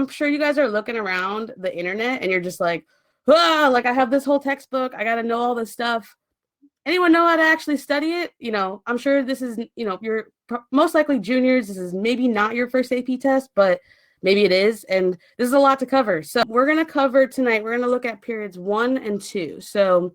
I'm sure you guys are looking around the internet and you're just like, ah, like I have this whole textbook. I got to know all this stuff. Anyone know how to actually study it? You know, I'm sure this is, you know, you're most likely juniors. This is maybe not your first AP test, but maybe it is. And this is a lot to cover. So we're going to cover tonight, we're going to look at periods 1 and 2. So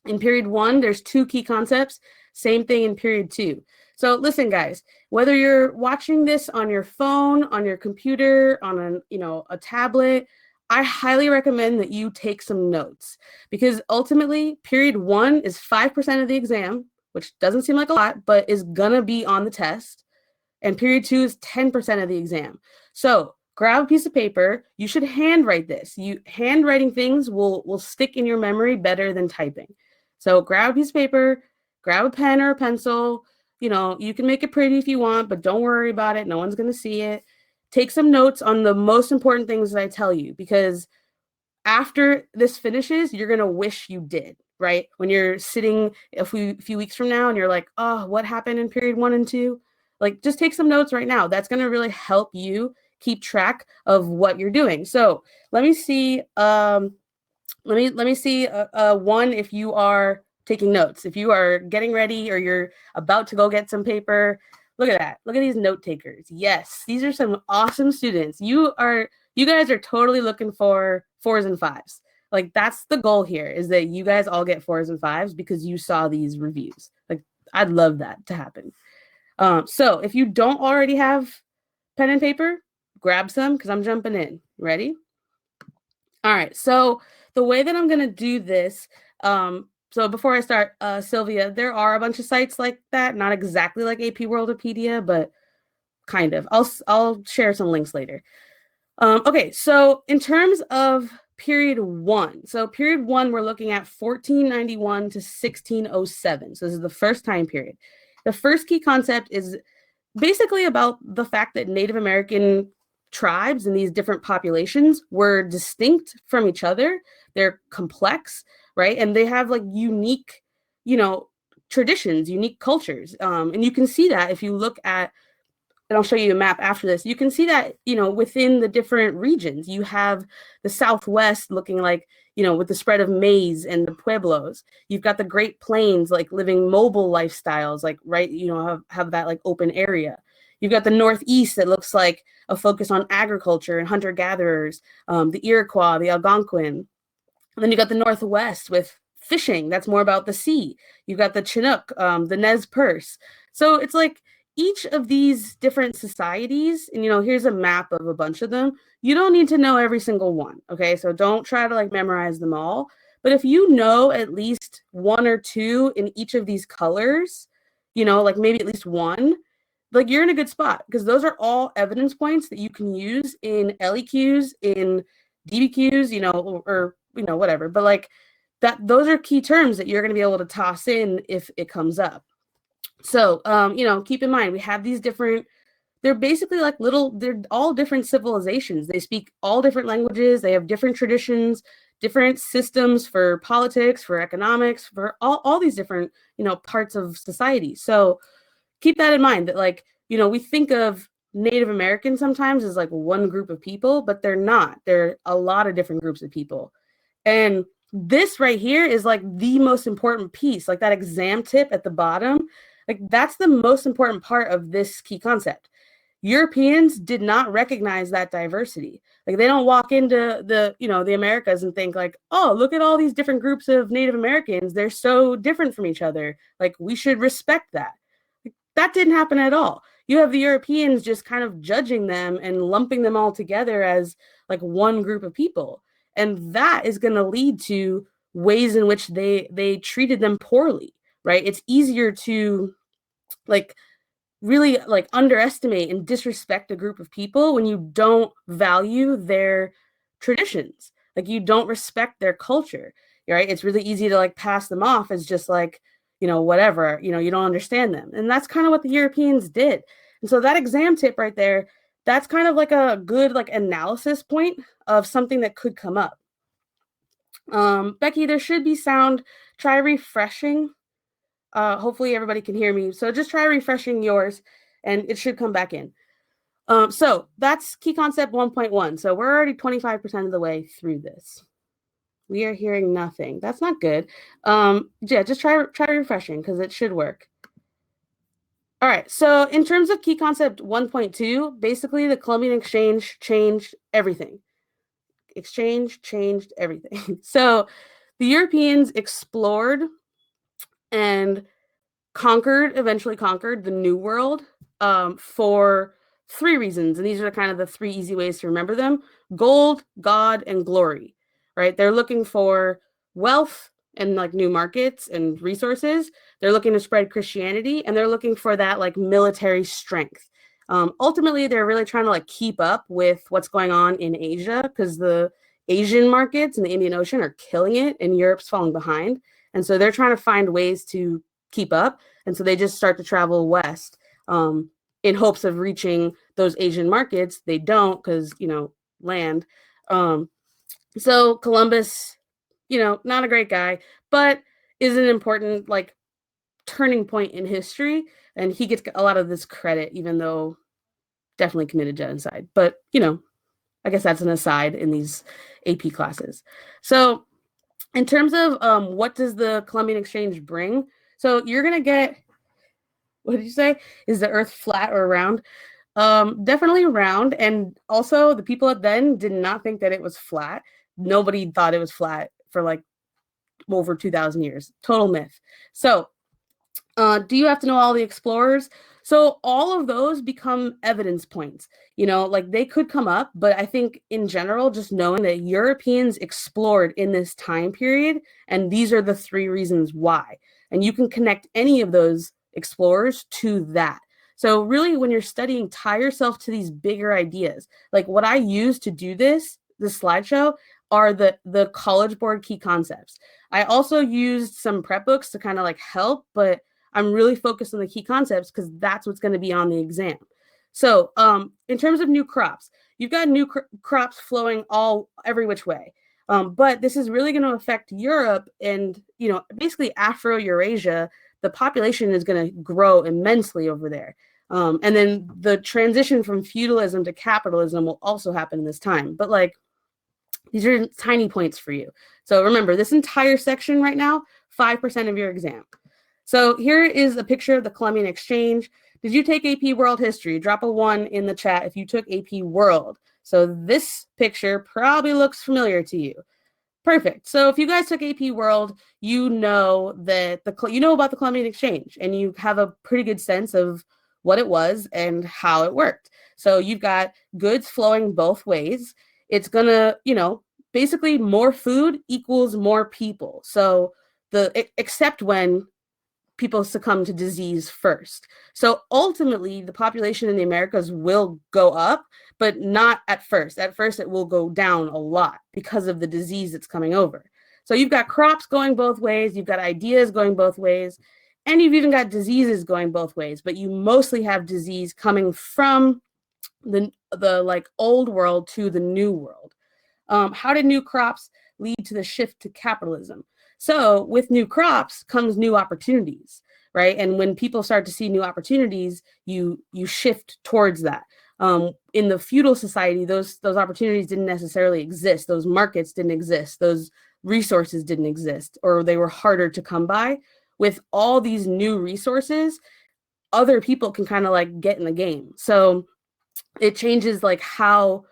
in period 1, there's 2 key concepts. Same thing in period 2. So listen, guys, whether you're watching this on your phone, on your computer, on a tablet, I highly recommend that you take some notes, because ultimately period 1 is 5% of the exam, which doesn't seem like a lot, but is gonna be on the test. And period 2 is 10% of the exam. So grab a piece of paper. You should handwrite this. Handwriting things will stick in your memory better than typing. So grab a piece of paper, grab a pen or a pencil. You know, you can make it pretty if you want, but don't worry about it. No one's going to see it. Take some notes on the most important things that I tell you, because after this finishes, you're going to wish you did, right? When you're sitting a few weeks from now and you're like, oh, what happened in period 1 and 2? Like, just take some notes right now. That's going to really help you keep track of what you're doing. So let me see. Let me see one, if you are taking notes, if you are getting ready or you're about to go get some paper. Look at that. Look at these note takers. Yes, these are some awesome students. You guys are totally looking for 4s and 5s. Like, that's the goal here, is that you guys all get 4s and 5s because you saw these reviews. Like, I'd love that to happen. So if you don't already have pen and paper, grab some, because I'm jumping in. Ready? All right. So the way that I'm going to do this, so before I start, Sylvia, there are a bunch of sites like that, not exactly like AP Worldopedia, but kind of. I'll share some links later. Okay, so in terms of period 1, so period 1, we're looking at 1491 to 1607. So this is the first time period. The first key concept is basically about the fact that Native American tribes and these different populations were distinct from each other. They're complex, right? And they have like unique, traditions, unique cultures. And you can see that if you look at, and I'll show you a map after this, you can see that, within the different regions, you have the Southwest looking like, with the spread of maize and the pueblos. You've got the Great Plains, like living mobile lifestyles, like, right, have that like open area. You've got the Northeast that looks like a focus on agriculture and hunter-gatherers, the Iroquois, the Algonquin. And then you got the Northwest with fishing. That's more about the sea. You've got the Chinook, the Nez Perce. So it's like each of these different societies, and here's a map of a bunch of them. You don't need to know every single one, okay? So don't try to like memorize them all. But if you know at least 1 or 2 in each of these colors, like maybe at least 1, like you're in a good spot, because those are all evidence points that you can use in LEQs, in DBQs, or whatever. But like those are key terms that you're going to be able to toss in if it comes up. So, keep in mind, we have these different, they're basically like they're all different civilizations. They speak all different languages. They have different traditions, different systems for politics, for economics, for all these different, parts of society. So keep that in mind, that like, we think of Native Americans sometimes as like one group of people, but they're not. They're a lot of different groups of people. And this right here is like the most important piece, like that exam tip at the bottom. Like that's the most important part of this key concept. Europeans did not recognize that diversity. Like they don't walk into the Americas and think like, oh, look at all these different groups of Native Americans. They're so different from each other. Like we should respect that. Like, that didn't happen at all. You have the Europeans just kind of judging them and lumping them all together as like one group of people. And that is going to lead to ways in which they treated them poorly, right? It's easier to like really like underestimate and disrespect a group of people when you don't value their traditions, like you don't respect their culture, right? It's really easy to like pass them off as just like, whatever, you don't understand them. And that's kind of what the Europeans did. And so that exam tip right there, that's kind of like a good like analysis point of something that could come up. Becky, there should be sound. Try refreshing. Hopefully everybody can hear me. So just try refreshing yours and it should come back in. So that's key concept 1.1. So we're already 25% of the way through this. We are hearing nothing. That's not good. Yeah, just try refreshing because it should work. All right, so in terms of key concept 1.2, basically the Columbian Exchange changed everything. Exchange changed everything. So the Europeans explored and eventually conquered the New World for three reasons. And these are kind of the three easy ways to remember them: gold, God, and glory, right? They're looking for wealth and like new markets and resources. They're looking to spread Christianity, and they're looking for that like military strength. Ultimately, they're really trying to like keep up with what's going on in Asia, because the Asian markets and the Indian Ocean are killing it and Europe's falling behind. And so they're trying to find ways to keep up. And so they just start to travel west in hopes of reaching those Asian markets. They don't, because, land. So Columbus, not a great guy, but is an important like turning point in history. And he gets a lot of this credit, even though definitely committed genocide. But, I guess that's an aside in these AP classes. So in terms of what does the Columbian Exchange bring? So you're going to get, what did you say? Is the earth flat or round? Definitely round. And also the people then did not think that it was flat. Nobody thought it was flat for like over 2,000 years. Total myth. So do you have to know all the explorers? So all of those become evidence points. Like they could come up, but I think in general, just knowing that Europeans explored in this time period, and these are the three reasons why. And you can connect any of those explorers to that. So really, when you're studying, tie yourself to these bigger ideas. Like what I use to do this slideshow are the College Board key concepts. I also used some prep books to kind of like help, but I'm really focused on the key concepts because that's what's going to be on the exam. So in terms of new crops, you've got new crops flowing every which way. But this is really going to affect Europe and, basically Afro-Eurasia. The population is going to grow immensely over there. And then the transition from feudalism to capitalism will also happen in this time. But like, these are tiny points for you. So remember, this entire section right now, 5% of your exam. So here is a picture of the Columbian Exchange. Did you take AP World History? Drop a 1 in the chat if you took AP World. So this picture probably looks familiar to you. Perfect. So if you guys took AP World, you know that about the Columbian Exchange, and you have a pretty good sense of what it was and how it worked. So you've got goods flowing both ways. It's gonna, basically more food equals more people. So except when people succumb to disease first. So ultimately, the population in the Americas will go up, but not at first. At first, it will go down a lot because of the disease that's coming over. So you've got crops going both ways, you've got ideas going both ways, and you've even got diseases going both ways, but you mostly have disease coming from the like old world to the new world. How did new crops lead to the shift to capitalism? So with new crops comes new opportunities, right? And when people start to see new opportunities, you shift towards that. In the feudal society, those opportunities didn't necessarily exist. Those markets didn't exist. Those resources didn't exist, or they were harder to come by. With all these new resources, other people can kind of like get in the game. So it changes like how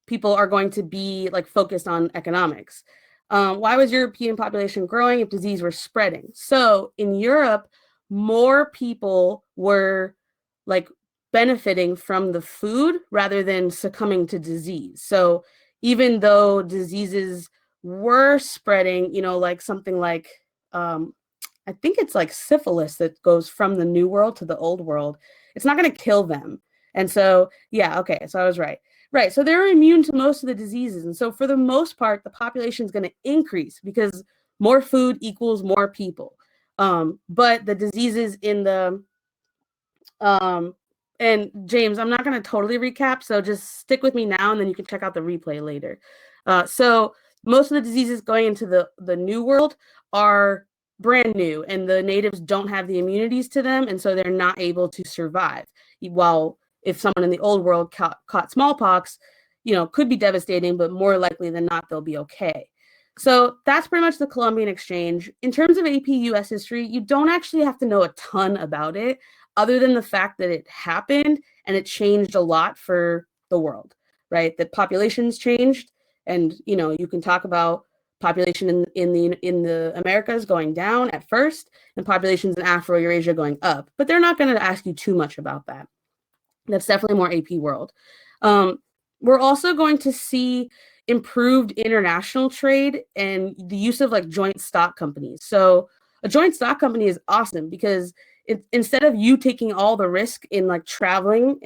people are going to be like focused on economics. Why was European population growing if disease were spreading? So in Europe, more people were like benefiting from the food rather than succumbing to disease. So even though diseases were spreading, like something like, I think it's like syphilis that goes from the new world to the old world, it's not going to kill them. And so, yeah, okay, so I was right. Right, so they're immune to most of the diseases. And so for the most part, the population is going to increase because more food equals more people. But the diseases in the, and James, I'm not going to totally recap, so just stick with me now and then you can check out the replay later. So most of the diseases going into the new world are brand new, and the natives don't have the immunities to them, and so they're not able to survive. While if someone in the old world caught smallpox, could be devastating, but more likely than not, they'll be okay. So that's pretty much the Columbian Exchange. In terms of AP US history, you don't actually have to know a ton about it, other than the fact that it happened and it changed a lot for the world, right? That populations changed, and you can talk about population in the Americas going down at first, and populations in Afro-Eurasia going up. But they're not going to ask you too much about that. That's definitely more AP world. We're also going to see improved international trade and the use of like joint stock companies. So a joint stock company is awesome because instead of you taking all the risk in like traveling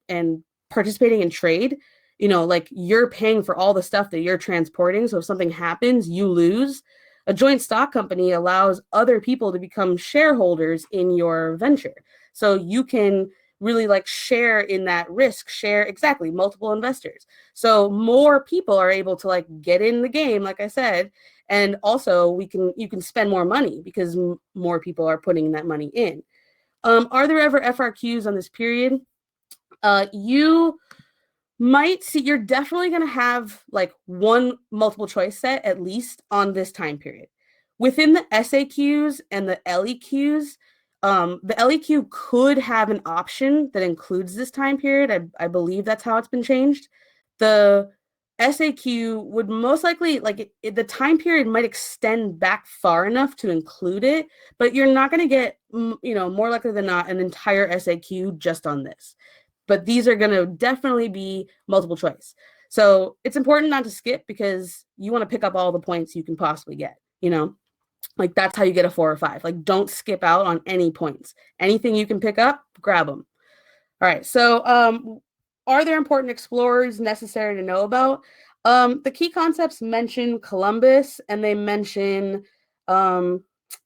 and participating in trade, like you're paying for all the stuff that you're transporting. So if something happens, you lose. A joint stock company allows other people to become shareholders in your venture. So you can really like share in that risk, share exactly multiple investors. So more people are able to like get in the game, like I said, and also you can spend more money because more people are putting that money in. Are there ever FRQs on this period? You might see, you're definitely going to have like one multiple choice set at least on this time period. Within the SAQs and the LEQs, the LEQ could have an option that includes this time period. I believe that's how it's been changed. The SAQ would most likely, like the time period might extend back far enough to include it, but you're not going to get, more likely than not, an entire SAQ just on this. But these are going to definitely be multiple choice. So it's important not to skip because you want to pick up all the points you can possibly get, Like that's how you get a 4 or 5. Like don't skip out on any points. Anything you can pick up, grab them. All right. So are there important explorers necessary to know about? The key concepts mention Columbus, and they mention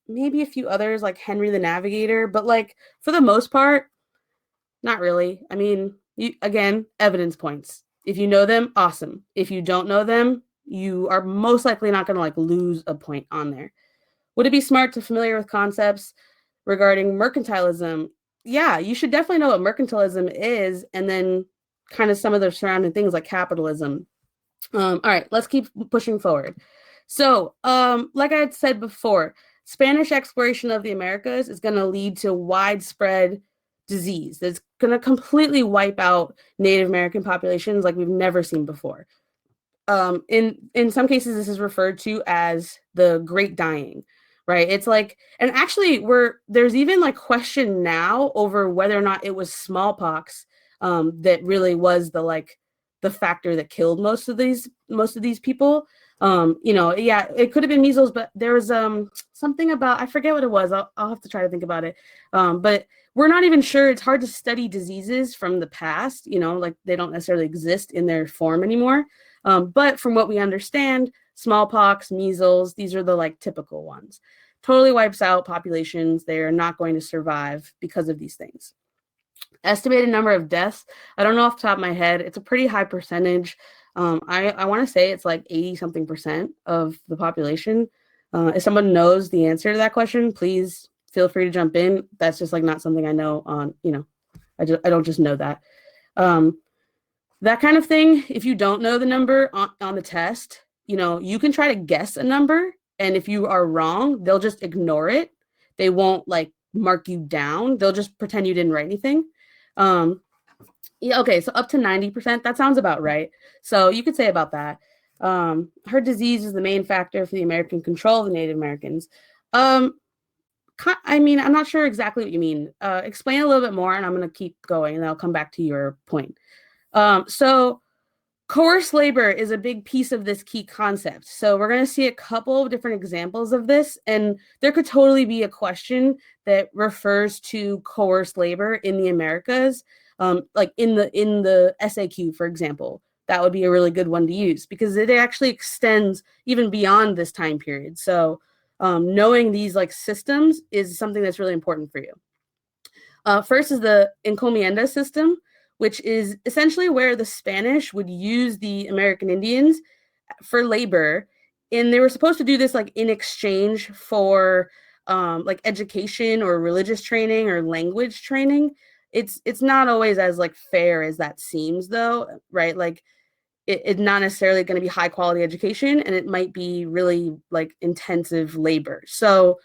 maybe a few others like Henry the Navigator, but like for the most part, not really. I mean, again, evidence points. If you know them, awesome. If you don't know them, you are most likely not going to like lose a point on there. Would it be smart to familiar with concepts regarding mercantilism? Yeah, you should definitely know what mercantilism is, and then kind of some of the surrounding things like capitalism. All right, let's keep pushing forward. So, like I had said before, Spanish exploration of the Americas is going to lead to widespread disease that's going to completely wipe out Native American populations like we've never seen before. In some cases, this is referred to as the Great Dying, right? It's like, and actually, there's even like question now over whether or not it was smallpox that really was the factor that killed most of these people. Yeah, it could have been measles, but there was something about, I forget what it was. I'll have to try to think about it. But we're not even sure. It's hard to study diseases from the past, like they don't necessarily exist in their form anymore. But from what we understand, smallpox, measles, these are the like typical ones. Totally wipes out populations. They are not going to survive because of these things. Estimated number of deaths, I don't know off the top of my head. It's a pretty high percentage. I want to say it's like 80-something% of the population. If someone knows the answer to that question, please feel free to jump in. That's just like not something I know on, I don't just know that. That kind of thing, if you don't know the number on the test, you can try to guess a number. And if you are wrong, they'll just ignore it. They won't like mark you down. They'll just pretend you didn't write anything. Yeah, okay, so up to 90%, that sounds about right. So you could say about that. Heart disease is the main factor for the American control of the Native Americans. I mean, I'm not sure exactly what you mean. Explain a little bit more, and I'm going to keep going, and then I'll come back to your point. So coerced labor is a big piece of this key concept. So we're going to see a couple of different examples of this, and there could totally be a question that refers to coerced labor in the Americas, like in the SAQ, for example. That would be a really good one to use because it actually extends even beyond this time period. So knowing these like systems is something that's really important for you. First is the encomienda system, which is essentially where the Spanish would use the American Indians for labor. And they were supposed to do this like in exchange for like education or religious training or language training. it's not always as like fair as that seems though, right? Like it's not necessarily going to be high quality education, and it might be really like intensive labor. So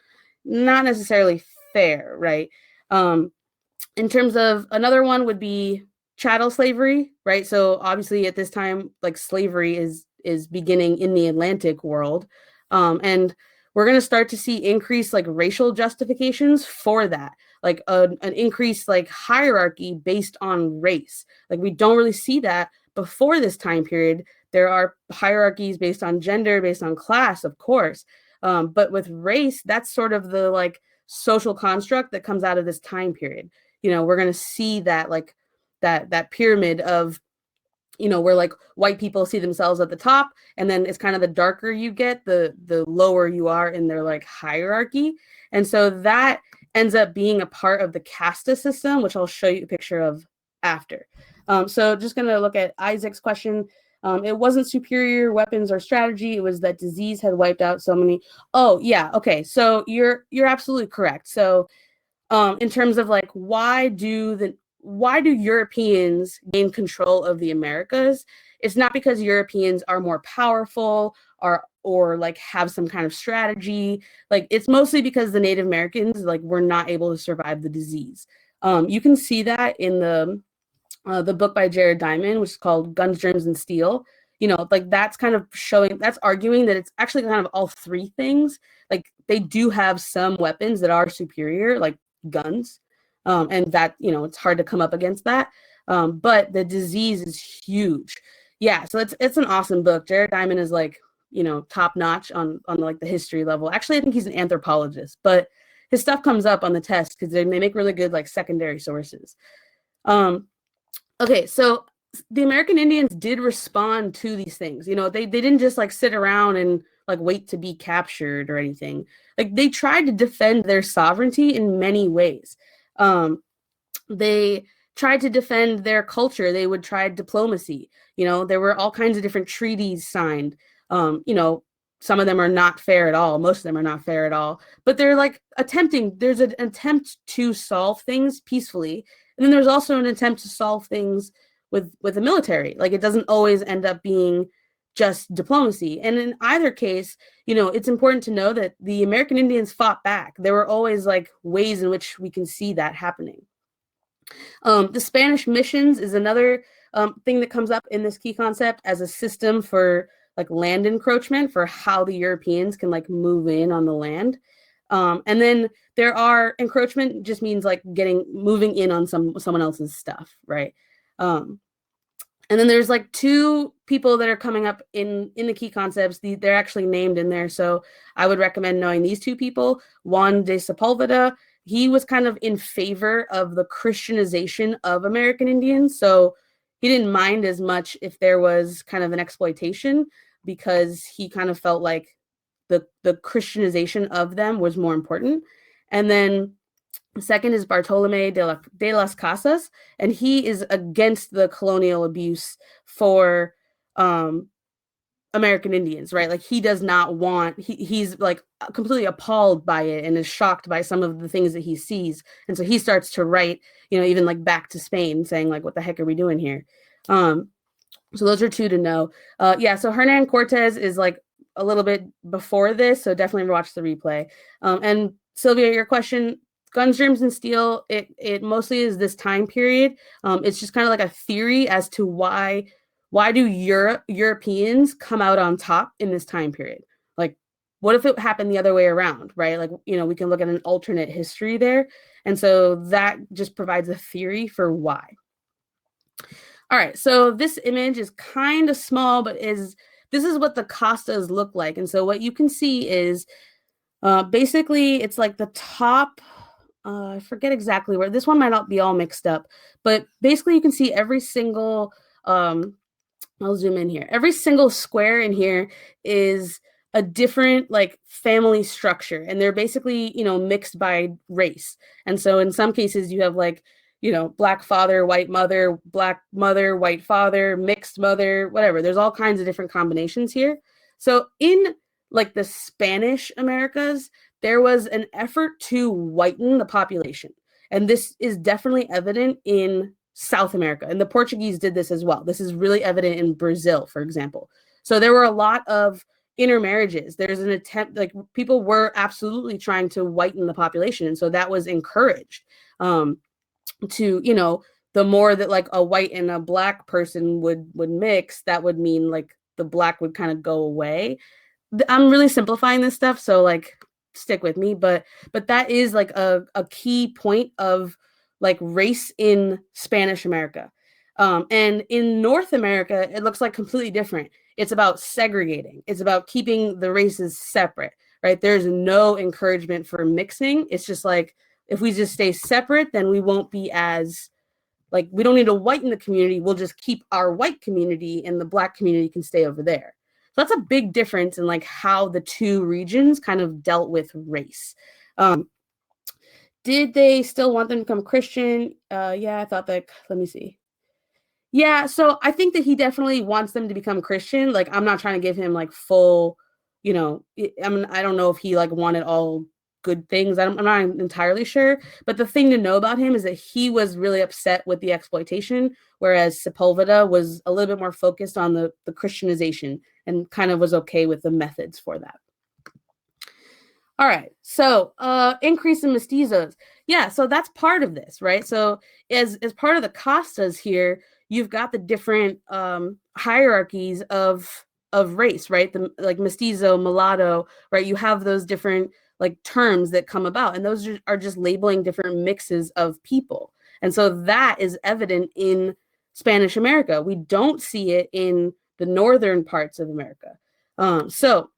not necessarily fair, right? In terms of another one would be chattel slavery, right? So obviously at this time, like slavery is beginning in the Atlantic world, and we're going to start to see increased like racial justifications for that, like an increased like hierarchy based on race. Like we don't really see that before this time period. There are hierarchies based on gender, based on class, of course, but with race, that's sort of the like social construct that comes out of this time period. You know, we're going to see that like that pyramid of, you know, where like white people see themselves at the top, and then it's kind of the darker you get, the lower you are in their like hierarchy. And so that ends up being a part of the Castas system, which I'll show you a picture of after. So just going to look at Isaac's question. It wasn't superior weapons or strategy. It was that disease had wiped out so many. Oh yeah. Okay. So you're absolutely correct. So in terms of like why do Europeans gain control of the Americas? It's not because Europeans are more powerful or like have some kind of strategy. Like it's mostly because the Native Americans like were not able to survive the disease. You can see that in the book by Jared Diamond, which is called Guns, Germs, and Steel. You know, like that's kind of that's arguing that it's actually kind of all three things. Like they do have some weapons that are superior, like guns, and that, you know, it's hard to come up against that. But the disease is huge. Yeah, so it's an awesome book. Jared Diamond is like, you know, top notch on like the history level. Actually, I think he's an anthropologist, but his stuff comes up on the test because they make really good like secondary sources. Okay, so the American Indians did respond to these things. You know, they didn't just like sit around and like wait to be captured or anything. Like they tried to defend their sovereignty in many ways. They tried to defend their culture. They would try diplomacy. You know, there were all kinds of different treaties signed. You know, some of them are not fair at all. Most of them are not fair at all. But they're like there's an attempt to solve things peacefully. And then there's also an attempt to solve things with the military. Like it doesn't always end up being just diplomacy. And in either case, you know, it's important to know that the American Indians fought back. There were always like ways in which we can see that happening. The Spanish missions is another thing that comes up in this key concept as a system for like land encroachment, for how the Europeans can like move in on the land. And then there are encroachment just means like moving in on someone else's stuff, right? And then there's like two people that are coming up in the key concepts. They're actually named in there. So I would recommend knowing these two people. Juan de Sepulveda, he was kind of in favor of the Christianization of American Indians. So he didn't mind as much if there was kind of an exploitation, because he kind of felt like the Christianization of them was more important. And then second is Bartolome de Las Casas, and he is against the colonial abuse for American Indians, right? Like he does not want, he's like completely appalled by it and is shocked by some of the things that he sees. And so he starts to write, you know, even like back to Spain saying like, what the heck are we doing here? So those are two to know. Yeah, so Hernan Cortez is like a little bit before this, so definitely watch the replay. And Sylvia, your question, Guns, Germs, and Steel, it mostly is this time period. It's just kind of like a theory as to why do Europeans come out on top in this time period? Like, what if it happened the other way around, right? Like, you know, we can look at an alternate history there. And so that just provides a theory for why. All right, so this image is kind of small, but this is what the Castas look like. And so what you can see is basically it's like the top, I forget exactly where, this one might not be all mixed up, but basically you can see every single, I'll zoom in here. Every single square in here is a different like family structure, and they're basically, you know, mixed by race. And so in some cases you have like, you know, black father, white mother, black mother, white father, mixed mother, whatever. There's all kinds of different combinations here. So in like the Spanish Americas, there was an effort to whiten the population. And this is definitely evident in South America. And the Portuguese did this as well. This is really evident in Brazil, for example. So there were a lot of intermarriages. There's an attempt, like people were absolutely trying to whiten the population. And so that was encouraged to, you know, the more that like a white and a black person would mix, that would mean like the black would kind of go away. I'm really simplifying this stuff, so like stick with me, but that is like a key point of like race in Spanish America. And in North America, it looks like completely different. It's about segregating. It's about keeping the races separate, right? There's no encouragement for mixing. It's just like, if we just stay separate, then we won't be as, like, we don't need to whiten the community. We'll just keep our white community and the black community can stay over there. So that's a big difference in like how the two regions kind of dealt with race. Did they still want them to become Christian? Yeah, I thought that, let me see. Yeah, so I think that he definitely wants them to become Christian. Like, I'm not trying to give him like full, you know, I mean, I don't know if he like wanted all good things. I'm not entirely sure. But the thing to know about him is that he was really upset with the exploitation, whereas Sepulveda was a little bit more focused on the Christianization and kind of was okay with the methods for that. All right, so increase in mestizos. Yeah, so that's part of this, right? So as part of the castas here, you've got the different hierarchies of race, right? The like mestizo, mulatto, right? You have those different like terms that come about, and those are just labeling different mixes of people. And so that is evident in Spanish America. We don't see it in the northern parts of America. So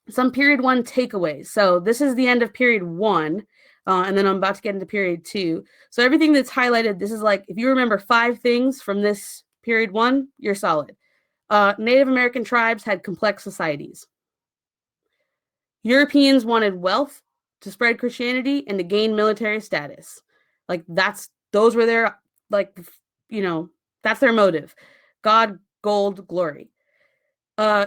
some period one takeaways. So this is the end of period one, and then I'm about to get into period two. So everything that's highlighted, this is like, if you remember 5 things from this period one, you're solid. Native American tribes had complex societies. Europeans wanted wealth to spread Christianity and to gain military status. Like those were their, like, you know, that's their motive. God, gold, glory.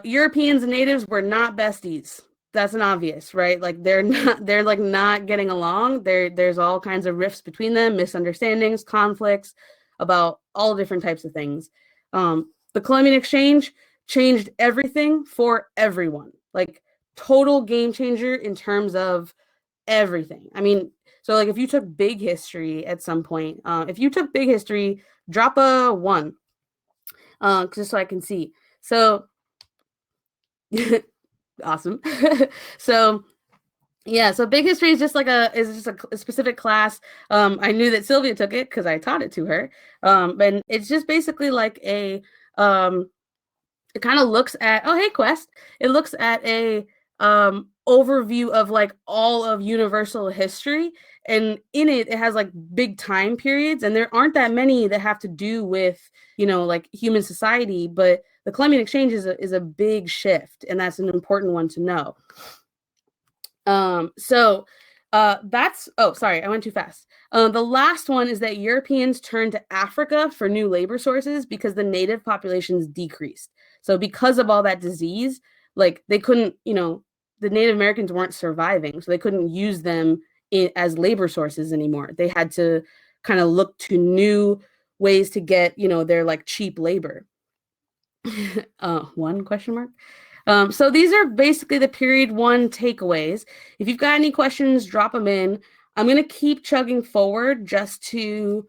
Europeans and natives were not besties. That's an obvious, right? Like they're like not getting along. There's all kinds of rifts between them, misunderstandings, conflicts about all different types of things. The Columbian Exchange changed everything for everyone. Like total game changer in terms of everything. I mean, so like if you took big history at some point, if you took big history, drop a 1, just so I can see. So awesome. So yeah, so big history is just like a specific class. I knew that Sylvia took it because I taught it to her. And it's just basically like a it kind of looks at, oh hey Quest, it looks at a overview of like all of universal history, and in it has like big time periods, and there aren't that many that have to do with, you know, like human society, but the Columbian Exchange is a big shift, and that's an important one to know. So that's, oh, sorry, I went too fast. The last one is that Europeans turned to Africa for new labor sources because the native populations decreased. So because of all that disease, like they couldn't, you know, the Native Americans weren't surviving, so they couldn't use them as labor sources anymore. They had to kind of look to new ways to get, you know, their like cheap labor. 1 question mark. So these are basically the period 1 takeaways. If you've got any questions, drop them in. I'm going to keep chugging forward just to,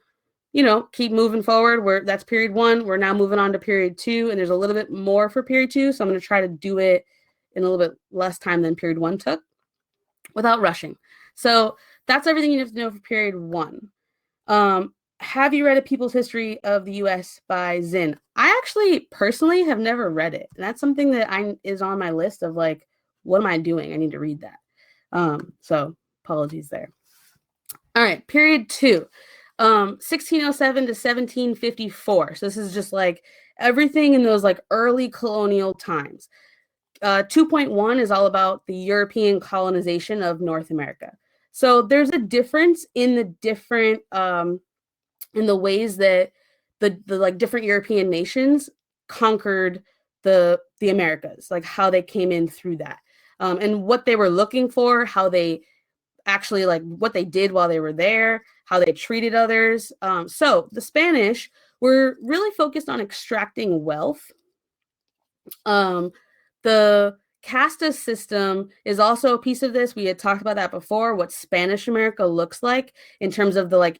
you know, keep moving forward. That's period 1. We're now moving on to period 2, and there's a little bit more for period 2. So I'm going to try to do it in a little bit less time than period 1 took without rushing. So that's everything you have to know for period 1. Have you read A People's History of the U.S. by Zinn? I actually personally have never read it. And that's something that is on my list of like, what am I doing? I need to read that. So apologies there. All right, period 2, 1607 to 1754. So this is just like everything in those like early colonial times. 2.1 is all about the European colonization of North America. So there's a difference in the different in the ways that the like different European nations conquered the Americas, like how they came in through that, and what they were looking for, how they actually like what they did while they were there, how they treated others. So the Spanish were really focused on extracting wealth. The Castas system is also a piece of this. We had talked about that before, what Spanish America looks like in terms of the like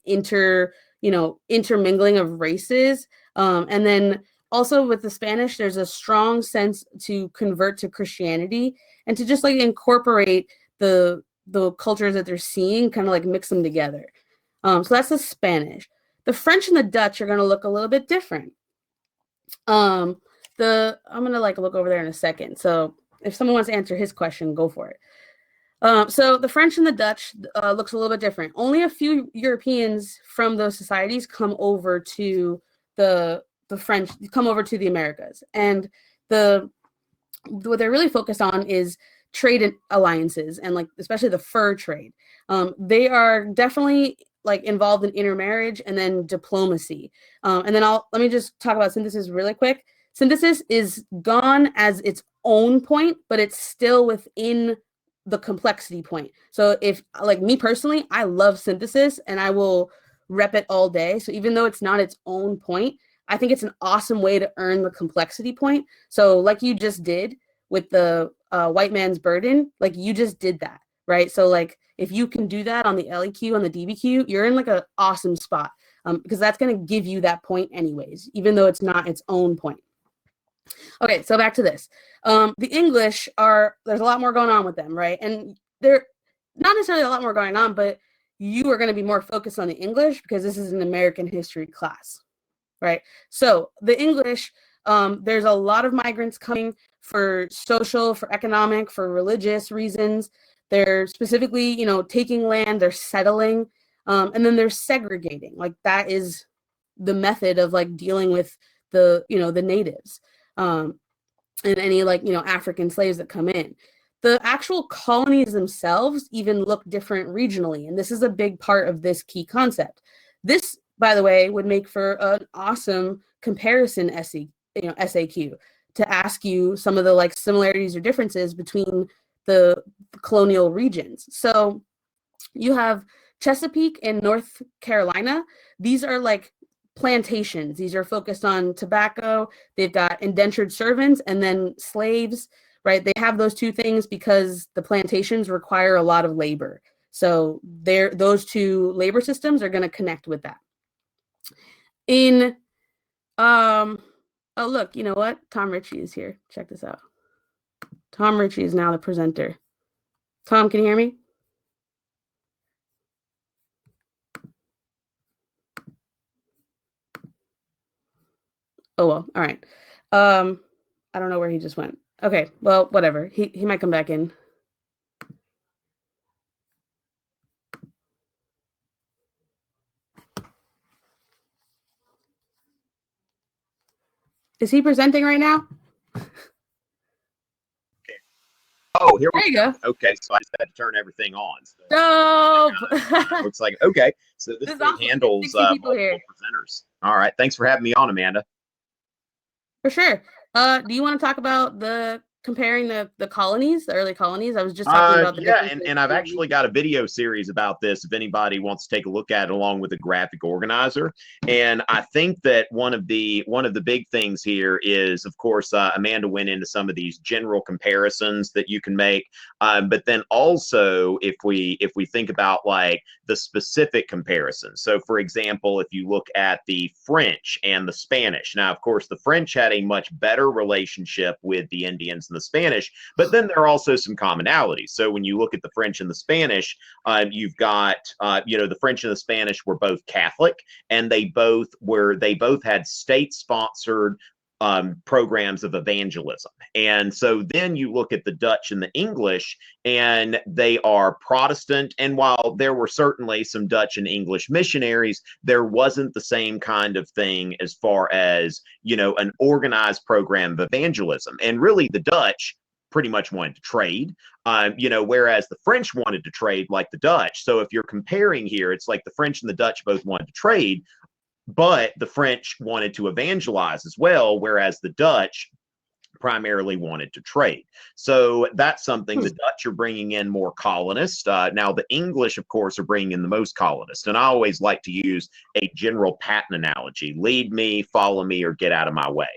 intermingling of races. And then also with the Spanish, there's a strong sense to convert to Christianity and to just like incorporate the cultures that they're seeing, kind of like mix them together. So that's the Spanish. The French and the Dutch are going to look a little bit different. I'm gonna like look over there in a second. So if someone wants to answer his question, go for it. So the French and the Dutch looks a little bit different. Only a few Europeans from those societies come over to the French, come over to the Americas, and what they're really focused on is trade alliances and like especially the fur trade. They are definitely like involved in intermarriage and then diplomacy. And then let me just talk about synthesis really quick. Synthesis is gone as its own point, but it's still within the complexity point. So if like me personally, I love synthesis and I will rep it all day. So even though it's not its own point, I think it's an awesome way to earn the complexity point. So like you just did with the white man's burden, like you just did that, right? So like if you can do that on the LEQ, on the DBQ, you're in like an awesome spot because that's going to give you that point anyways, even though it's not its own point. Okay, so back to this. The English there's a lot more going on with them, right? And they're not necessarily a lot more going on, but you are going to be more focused on the English because this is an American history class, right? So the English, there's a lot of migrants coming for social, for economic, for religious reasons. They're specifically, taking land, they're settling, and then they're segregating. Like that is the method of like dealing with the natives. And any like African slaves that come in. The actual colonies themselves even look different regionally, and this is a big part of this key concept. This, by the way, would make for an awesome comparison SAQ to ask you some of the like similarities or differences between the colonial regions. So you have Chesapeake and North Carolina. These are like plantations. These are focused on tobacco. They've got indentured servants and then slaves, right? They have those two things because the plantations require a lot of labor. So those two labor systems are going to connect with that. Oh look, you know what? Tom Richey is here. Check this out. Tom Richey is now the presenter. Tom, can you hear me? Oh, well, all right. I don't know where he just went. Okay, well, whatever. He might come back in. Is he presenting right now? Oh, here we go. Okay, so I just had to turn everything on. So, no. looks like, okay, so this thing awesome. handles multiple presenters. All right, thanks for having me on, Amanda. For sure. Do you want to talk about comparing the colonies, the early colonies? I was just talking about the and I've actually got a video series about this if anybody wants to take a look at it along with a graphic organizer. And I think that one of the big things here is, of course, Amanda went into some of these general comparisons that you can make, but then also if we think about like the specific comparisons. So for example, if you look at the French and the Spanish, now of course the French had a much better relationship with the Indians and the Spanish, but then there are also some commonalities. So when you look at the French and the Spanish, you've got the French and the Spanish were both Catholic, and they both had state-sponsored programs of evangelism. And so then you look at the Dutch and the English, and they are Protestant. And while there were certainly some Dutch and English missionaries, there wasn't the same kind of thing as far as, an organized program of evangelism. And really the Dutch pretty much wanted to trade, whereas the French wanted to trade like the Dutch. So if you're comparing here, it's like the French and the Dutch both wanted to trade, but the French wanted to evangelize as well, whereas the Dutch primarily wanted to trade. So that's something the Dutch are bringing in more colonists. Now, the English, of course, are bringing in the most colonists. And I always like to use a general pattern analogy: lead me, follow me, or get out of my way.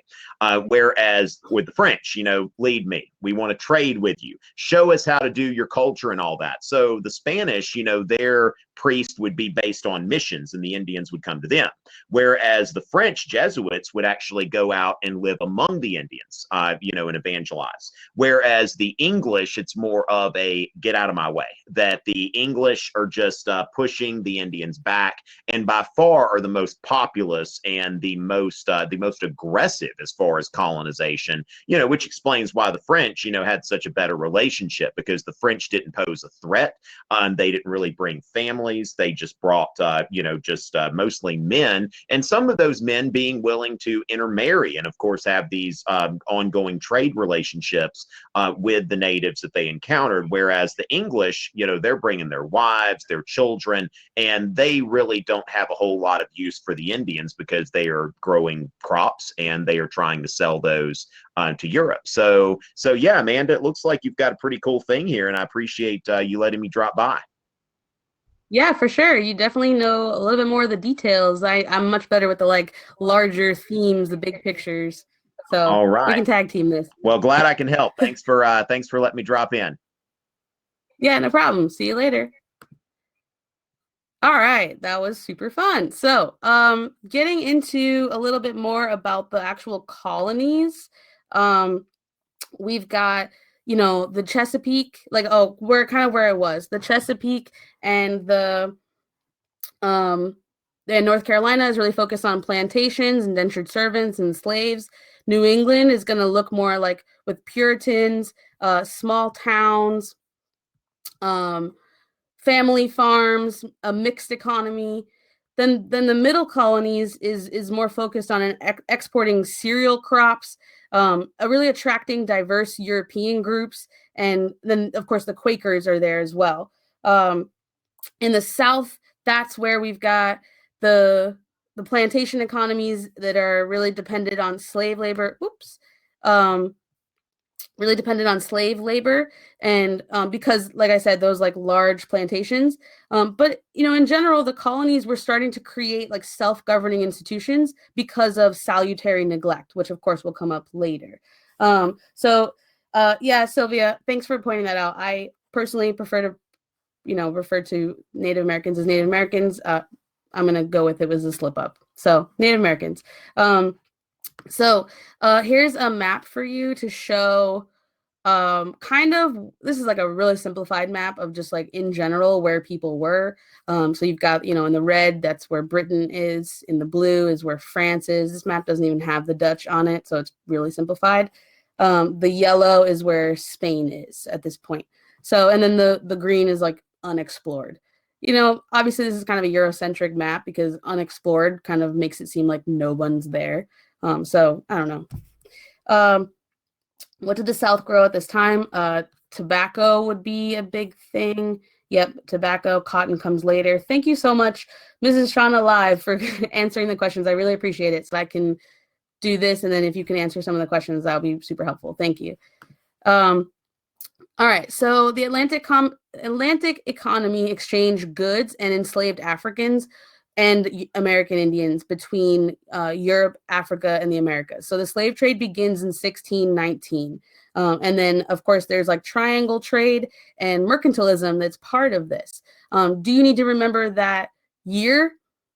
Whereas with the French, lead me. We want to trade with you. Show us how to do your culture and all that. So the Spanish, their priest would be based on missions, and the Indians would come to them. Whereas the French Jesuits would actually go out and live among the Indians, and evangelize. Whereas the English, it's more of a get out of my way, that the English are just pushing the Indians back, and by far are the most populous and the most aggressive as far as colonization, which explains why the French, had such a better relationship, because the French didn't pose a threat. They didn't really bring families. They just brought, mostly men, and some of those men being willing to intermarry and, of course, have these ongoing trade relationships with the natives that they encountered. Whereas the English, they're bringing their wives, their children, and they really don't have a whole lot of use for the Indians, because they are growing crops and they are trying to sell those to Europe. So yeah, Amanda, it looks like you've got a pretty cool thing here, and I appreciate you letting me drop by. Yeah, for sure. You definitely know a little bit more of the details. I'm much better with the larger themes, the big pictures. So All right, we can tag team this. Well, glad I can help. Thanks for letting me drop in. Yeah, no problem. See you later. All right, that was super fun. So, getting into a little bit more about the actual colonies, we've got, the Chesapeake, where I was, the Chesapeake and the North Carolina is really focused on plantations, indentured servants, and slaves. New England is going to look more like with Puritans, small towns, family farms, a mixed economy. Then the middle colonies is more focused on exporting cereal crops, really attracting diverse European groups, and then of course the Quakers are there as well. In the South, that's where we've got the plantation economies that are really dependent on slave labor. Really dependent on slave labor, and because, like I said, those large plantations. But in general, the colonies were starting to create self-governing institutions because of salutary neglect, which of course will come up later. Yeah, Sylvia, thanks for pointing that out. I personally prefer to refer to Native Americans as Native Americans. I'm gonna go with it was a slip up. So Native Americans. Here's a map for you to show this is a really simplified map of just in general where people were. So you've got, in the red, that's where Britain is. In the blue is where France is. This map doesn't even have the Dutch on it, so it's really simplified. The yellow is where Spain is at this point. So, and then the green is unexplored. Obviously this is kind of a Eurocentric map because unexplored kind of makes it seem like no one's there. So I don't know. What did the South grow at this time? Tobacco would be a big thing. Yep, tobacco. Cotton comes later. Thank you so much, Mrs. Shauna Live, for answering the questions. I really appreciate it. So I can do this, and then if you can answer some of the questions, that would be super helpful. Thank you. All right, so the Atlantic economy exchanged goods and enslaved Africans and American Indians between Europe, Africa, and the Americas. So the slave trade begins in 1619. And then, of course, there's triangle trade and mercantilism that's part of this. Do you need to remember that year?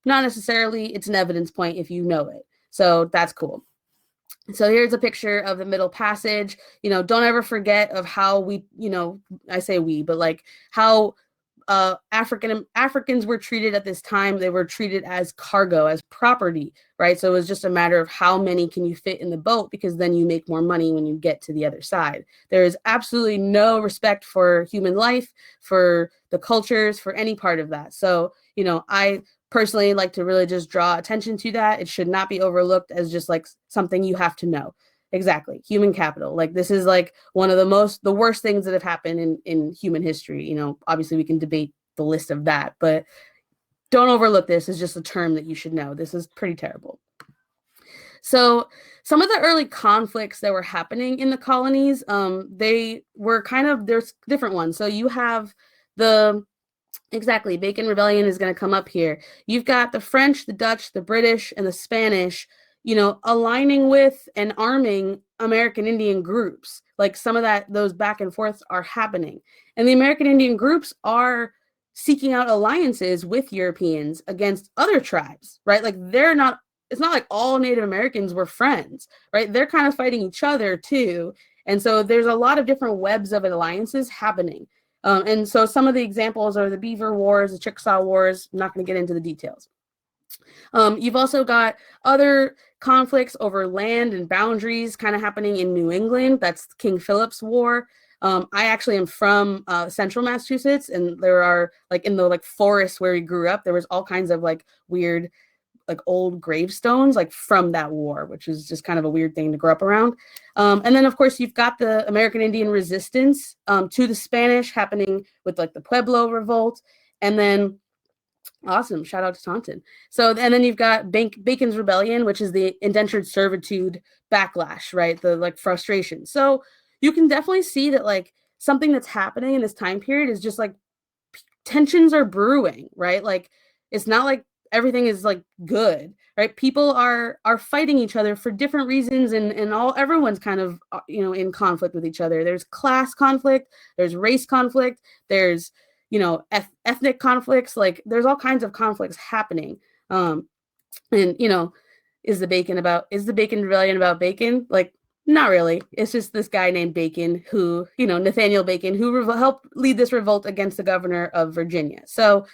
Not necessarily. It's an evidence point if you know it. So that's cool. So here's a picture of the Middle Passage. Don't ever forget of how we, I say we, but how Africans were treated at this time. They were treated as cargo, as property, right? So it was just a matter of how many can you fit in the boat, because then you make more money when you get to the other side. There is absolutely no respect for human life, for the cultures, for any part of that. So, I personally like to really just draw attention to that. It should not be overlooked as just something you have to know. Exactly. Human capital. This is one of the worst things that have happened in human history. Obviously we can debate the list of that, but don't overlook this. It's just a term that you should know. This is pretty terrible. So some of the early conflicts that were happening in the colonies, they were there's different ones. So you have exactly, Bacon Rebellion is going to come up here. You've got the French, the Dutch, the British, and the Spanish, aligning with and arming American Indian groups. Like some of those back and forths are happening. And the American Indian groups are seeking out alliances with Europeans against other tribes, right? Like it's not like all Native Americans were friends, right? They're kind of fighting each other too. And so there's a lot of different webs of alliances happening. And so some of the examples are the Beaver Wars, the Chickasaw Wars. I'm not going to get into the details. You've also got other conflicts over land and boundaries kind of happening in New England. That's King Philip's War. I actually am from central Massachusetts, and there are in the forests where we grew up, there was all kinds of weird old gravestones from that war, which is just kind of a weird thing to grow up around. And then of course you've got the American Indian resistance to the Spanish happening with the Pueblo revolt. And then awesome, shout out to Taunton. So and then you've got Bacon's Rebellion, which is the indentured servitude backlash, right? The frustration. So you can definitely see that something that's happening in this time period is just tensions are brewing, right? It's not everything is good, right? People are fighting each other for different reasons, and everyone's kind of in conflict with each other. There's class conflict, there's race conflict, there's ethnic conflicts. There's all kinds of conflicts happening. And is the Bacon Rebellion about bacon? Not really. It's just this guy named Bacon who, Nathaniel Bacon, who helped lead this revolt against the governor of Virginia. So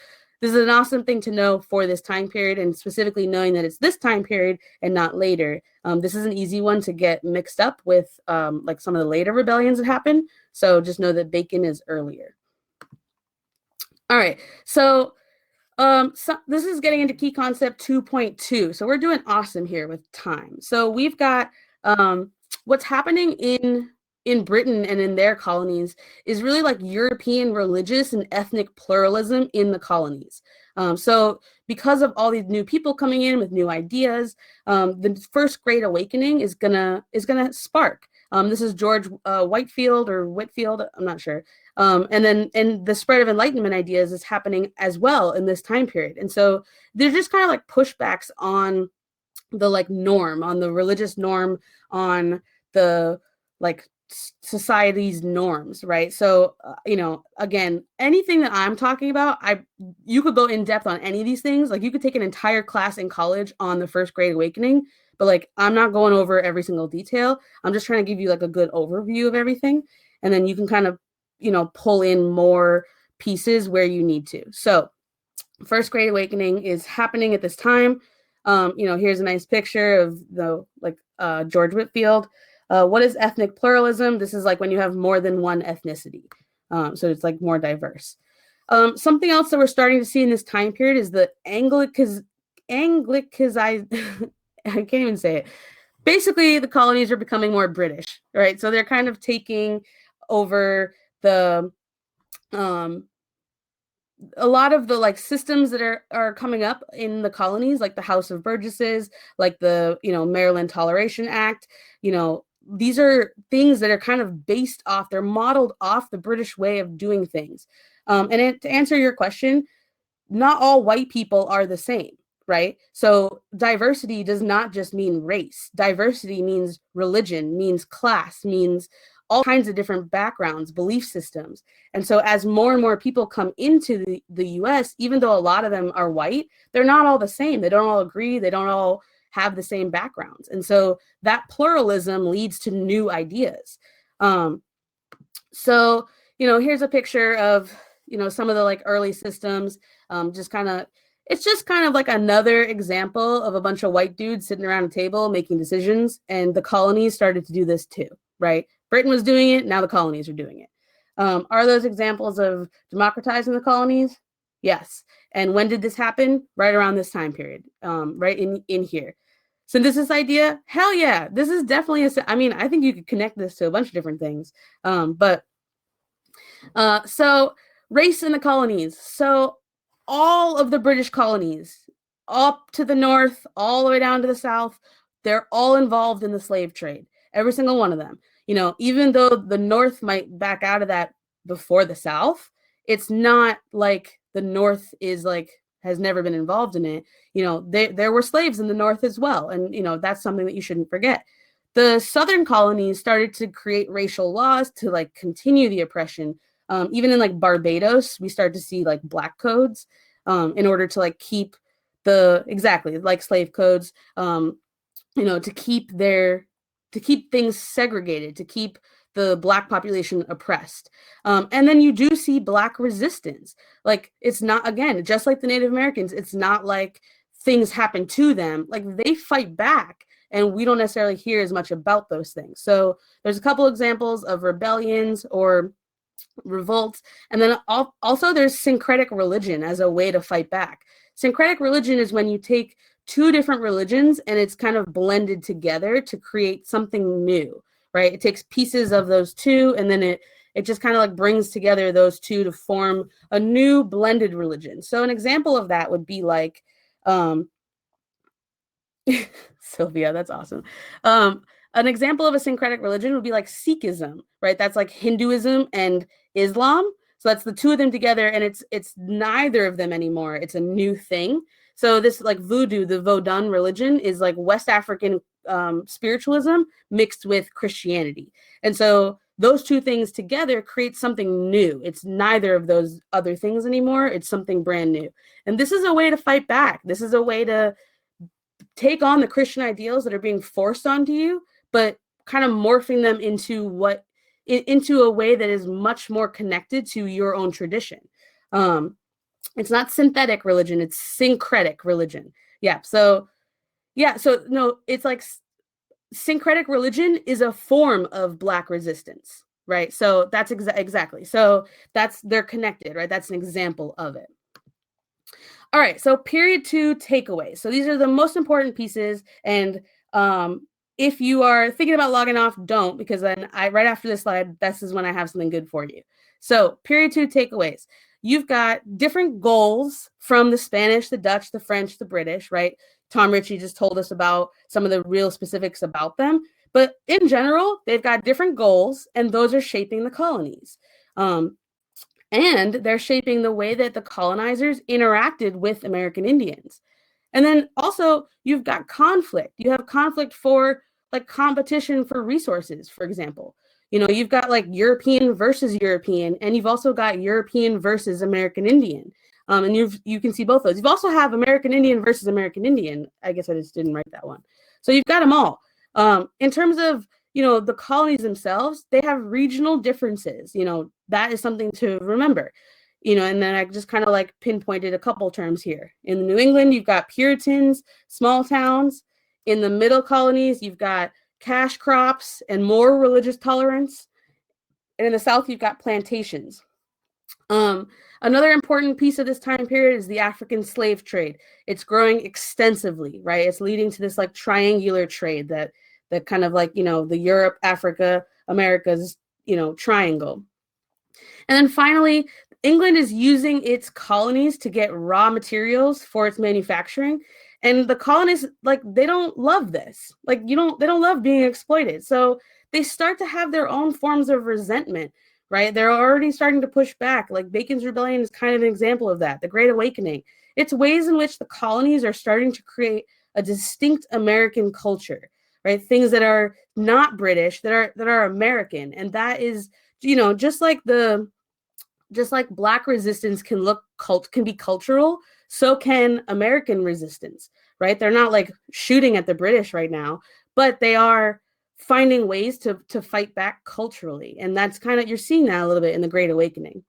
this is an awesome thing to know for this time period, and specifically knowing that it's this time period and not later. This is an easy one to get mixed up with some of the later rebellions that happened. So just know that Bacon is earlier. All right. So this is getting into key concept 2.2. So we're doing awesome here with time. So we've got what's happening in Britain and in their colonies is really European religious and ethnic pluralism in the colonies. So because of all these new people coming in with new ideas, the first Great Awakening is gonna spark. This is George Whitefield or Whitfield, I'm not sure. And the spread of Enlightenment ideas is happening as well in this time period. And so there's just kind of pushbacks on the norm, on the religious norm, on the society's norms, right? So again, anything that I'm talking about, you could go in depth on any of these things. You could take an entire class in college on the first Great Awakening, but I'm not going over every single detail. I'm just trying to give you a good overview of everything, and then you can kind of pull in more pieces where you need to. So first Great Awakening is happening at this time. Here's a nice picture of the George Whitefield. What is ethnic pluralism? This is when you have more than one ethnicity. So it's more diverse. Something else that we're starting to see in this time period is the I can't even say it. Basically, the colonies are becoming more British, right? So they're kind of taking over the a lot of the systems that are coming up in the colonies, like the House of Burgesses, the Maryland Toleration Act. These are things that are kind of they're modeled off the British way of doing things. To answer your question, not all white people are the same, right? So diversity does not just mean race. Diversity means religion, means class, means all kinds of different backgrounds, belief systems. And so as more and more people come into the US, even though a lot of them are white, they're not all the same. They don't all agree. They don't all have the same backgrounds. And so that pluralism leads to new ideas. So, here's a picture of, some of the early systems, it's just kind of another example of a bunch of white dudes sitting around a table making decisions. And the colonies started to do this too, right? Britain was doing it. Now the colonies are doing it. Are those examples of democratizing the colonies? Yes. And when did this happen? Right around this time period, right in here. Synthesis idea? Hell yeah. This is definitely I think you could connect this to a bunch of different things. So race in the colonies. So all of the British colonies, up to the north, all the way down to the south, they're all involved in the slave trade, every single one of them. Even though the North might back out of that before the South, it's not like the North is like has never been involved in it. There were slaves in the North as well, and that's something that you shouldn't forget. The Southern colonies started to create racial laws to like continue the oppression. Even in like Barbados, we start to see like black codes in order to like keep exactly like slave codes, to keep things segregated, to keep the Black population oppressed. And then you do see Black resistance. Like, it's not, again, just like the Native Americans, it's not like things happen to them. Like, they fight back, and we don't necessarily hear as much about those things. So there's a couple examples of rebellions or revolts. And then also there's syncretic religion as a way to fight back. Syncretic religion is when you take two different religions and it's kind of blended together to create something new, right? It takes pieces of those two, and then it just kind of like brings together those two to form a new blended religion. So an example of that would be like, Sylvia, that's awesome. An example of a syncretic religion would be like Sikhism, right? That's like Hinduism and Islam. So that's the two of them together, and it's neither of them anymore. It's a new thing. So this like voodoo, the Vodun religion, is like West African spiritualism mixed with Christianity. And so those two things together create something new. It's neither of those other things anymore. It's something brand new. And this is a way to fight back. This is a way to take on the Christian ideals that are being forced onto you, but kind of morphing them into a way that is much more connected to your own tradition. It's not synthetic religion, it's syncretic religion. So no, it's like syncretic religion is a form of Black resistance, right? So that's exactly. So they're connected, right? That's an example of it. All right, so period 2 takeaways. So these are the most important pieces, and if you are thinking about logging off, don't, because then right after this slide, this is when I have something good for you. So period 2 takeaways. You've got different goals from the Spanish, the Dutch, the French, the British, right? Tom Richey just told us about some of the real specifics about them. But in general, they've got different goals, and those are shaping the colonies. And they're shaping the way that the colonizers interacted with American Indians. And then also you've got conflict. You have conflict for like competition for resources, for example. You've got like European versus European, and you've also got European versus American Indian. And you can see both those. You've also have American Indian versus American Indian. I guess I just didn't write that one. So you've got them all. In terms of, the colonies themselves, they have regional differences. That is something to remember. And then I just kind of like pinpointed a couple terms here. In New England, you've got Puritans, small towns. In the middle colonies, you've got cash crops and more religious tolerance. And in the South, you've got plantations. Another important piece of this time period is the African slave trade. It's growing extensively, right? It's leading to this like triangular trade that kind of like, the Europe, Africa, Americas, triangle. And then finally, England is using its colonies to get raw materials for its manufacturing. And the colonists, like, they don't love this. Like, they don't love being exploited. So they start to have their own forms of resentment, right? They're already starting to push back. Like Bacon's Rebellion is kind of an example of that, the Great Awakening. It's ways in which the colonies are starting to create a distinct American culture, right? Things that are not British, that are American. And that is, just like Black resistance can be cultural, so can American resistance, right? They're not like shooting at the British right now, but they are finding ways to fight back culturally. And that's kind of, you're seeing that a little bit in the Great Awakening.